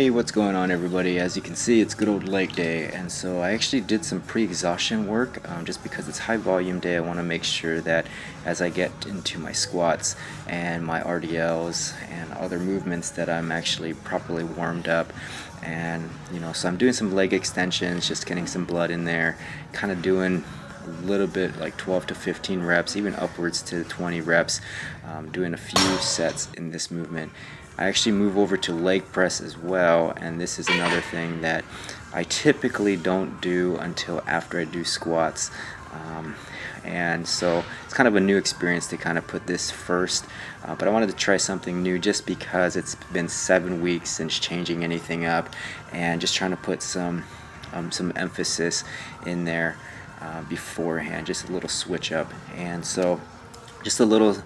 Hey, what's going on everybody? As you can see, it's good old leg day, and so I actually did some pre-exhaustion work just because it's high volume day. I want to make sure that as I get into my squats and my RDLs and other movements that I'm actually properly warmed up. And so I'm doing some leg extensions, just getting some blood in there, kind of doing a little bit like 12 to 15 reps, even upwards to 20 reps, doing a few sets in this movement. I actually move over to leg press as well, and this is another thing that I typically don't do until after I do squats. And so it's kind of a new experience to kind of put this first, but I wanted to try something new just because it's been 7 weeks since changing anything up, and just trying to put some emphasis in there beforehand, just a little switch up. And so just a little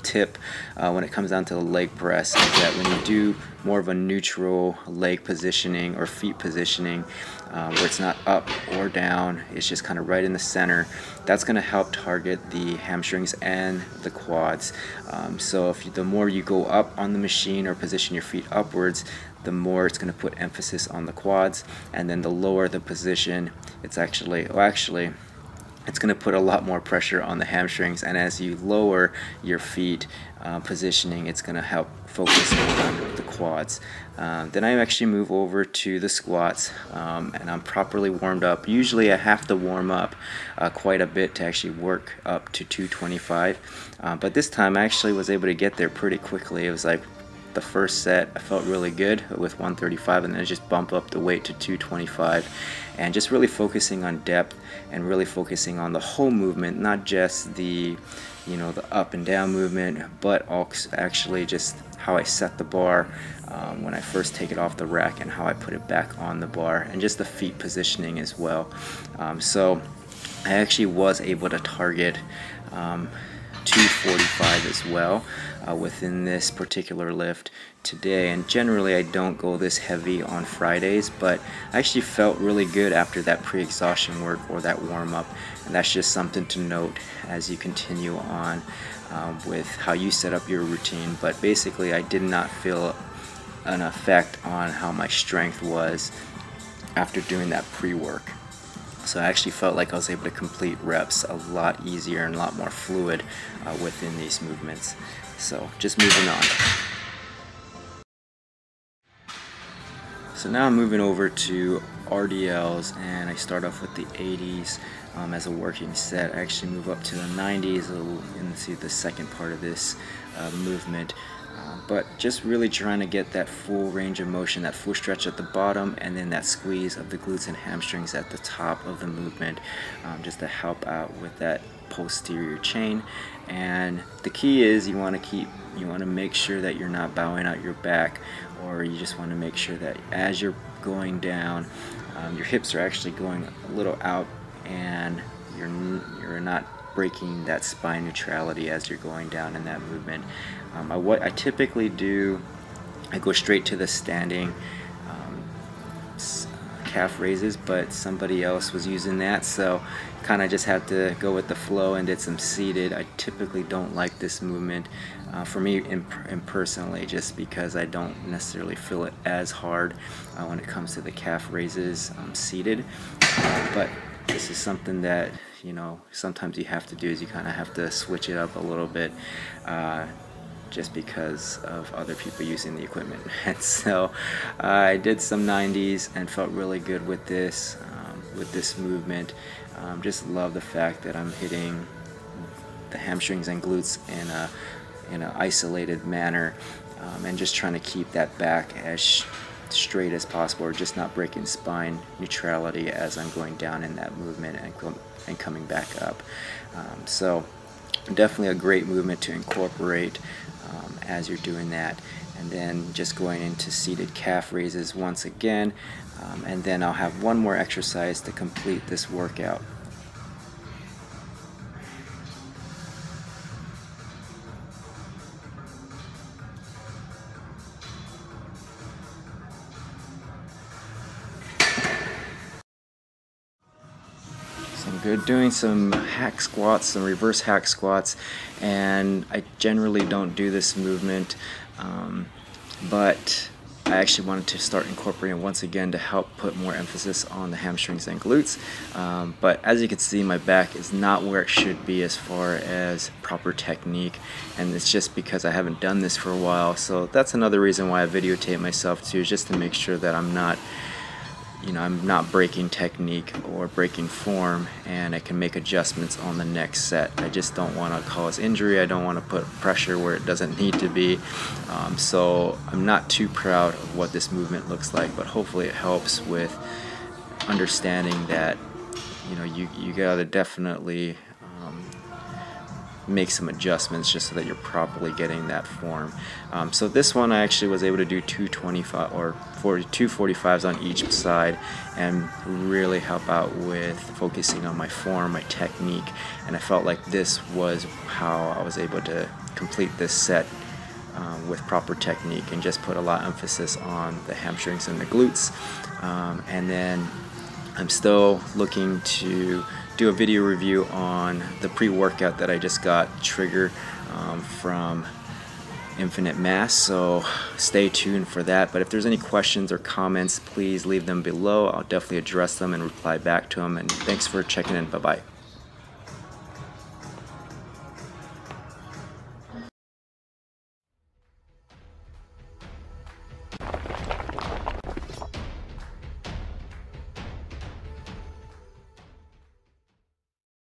tip when it comes down to the leg press is that when you do more of a neutral leg positioning or feet positioning, where it's not up or down, it's just kind of right in the center, that's going to help target the hamstrings and the quads. So the more you go up on the machine or position your feet upwards, the more it's going to put emphasis on the quads, and then the lower the position, it's actually it's going to put a lot more pressure on the hamstrings, and as you lower your feet positioning, it's going to help focus on the quads. Then I actually move over to the squats, and I'm properly warmed up. Usually I have to warm up quite a bit to actually work up to 225, but this time I actually was able to get there pretty quickly. It was like the first set I felt really good with 135, and then I just bump up the weight to 225, and just really focusing on depth and really focusing on the whole movement, not just the the up and down movement, but also actually just how I set the bar when I first take it off the rack, and how I put it back on the bar, and just the feet positioning as well. So I actually was able to target 245 as well within this particular lift today. And generally I don't go this heavy on Fridays, but I actually felt really good after that pre-exhaustion work or that warm-up, and that's just something to note as you continue on with how you set up your routine. But basically I did not feel an effect on how my strength was after doing that pre-work. So I actually felt like I was able to complete reps a lot easier and a lot more fluid within these movements. So just moving on. So now I'm moving over to RDLs, and I start off with the 80s as a working set. I actually move up to the 90s into the second part of this movement. But just really trying to get that full range of motion, that full stretch at the bottom, and then that squeeze of the glutes and hamstrings at the top of the movement, just to help out with that posterior chain. And the key is you want to make sure that you're not bowing out your back, or you just want to make sure that as you're going down, your hips are actually going a little out, and you're not breaking that spine neutrality as you're going down in that movement. What I typically do, I go straight to the standing calf raises, but somebody else was using that, so kind of just had to go with the flow and did some seated. I typically don't like this movement for me personally, just because I don't necessarily feel it as hard when it comes to the calf raises seated. But this is something that sometimes you have to do, is you kind of have to switch it up a little bit just because of other people using the equipment. And so I did some 90s and felt really good with this movement. Just love the fact that I'm hitting the hamstrings and glutes in an isolated manner, and just trying to keep that back as straight as possible, or just not breaking spine neutrality as I'm going down in that movement and coming back up. So definitely a great movement to incorporate as you're doing that. And then just going into seated calf raises once again, and then I'll have one more exercise to complete this workout. I'm good doing some hack squats, some reverse hack squats, and I generally don't do this movement, but I actually wanted to start incorporating once again to help put more emphasis on the hamstrings and glutes. But as you can see, my back is not where it should be as far as proper technique, and it's just because I haven't done this for a while. So that's another reason why I videotape myself too, just to make sure that I'm not breaking technique or breaking form, and I can make adjustments on the next set. I just don't want to cause injury. I don't want to put pressure where it doesn't need to be. So I'm not too proud of what this movement looks like, but hopefully it helps with understanding that you gotta definitely make some adjustments just so that you're properly getting that form. So this one I actually was able to do 225 or 245s on each side and really help out with focusing on my form, my technique, and I felt like this was how I was able to complete this set with proper technique and just put a lot of emphasis on the hamstrings and the glutes. And then I'm still looking to do a video review on the pre-workout that I just got, Trigger, from Infinite Mass, so stay tuned for that. But if there's any questions or comments, please leave them below. I'll definitely address them and reply back to them, and thanks for checking in. Bye-bye.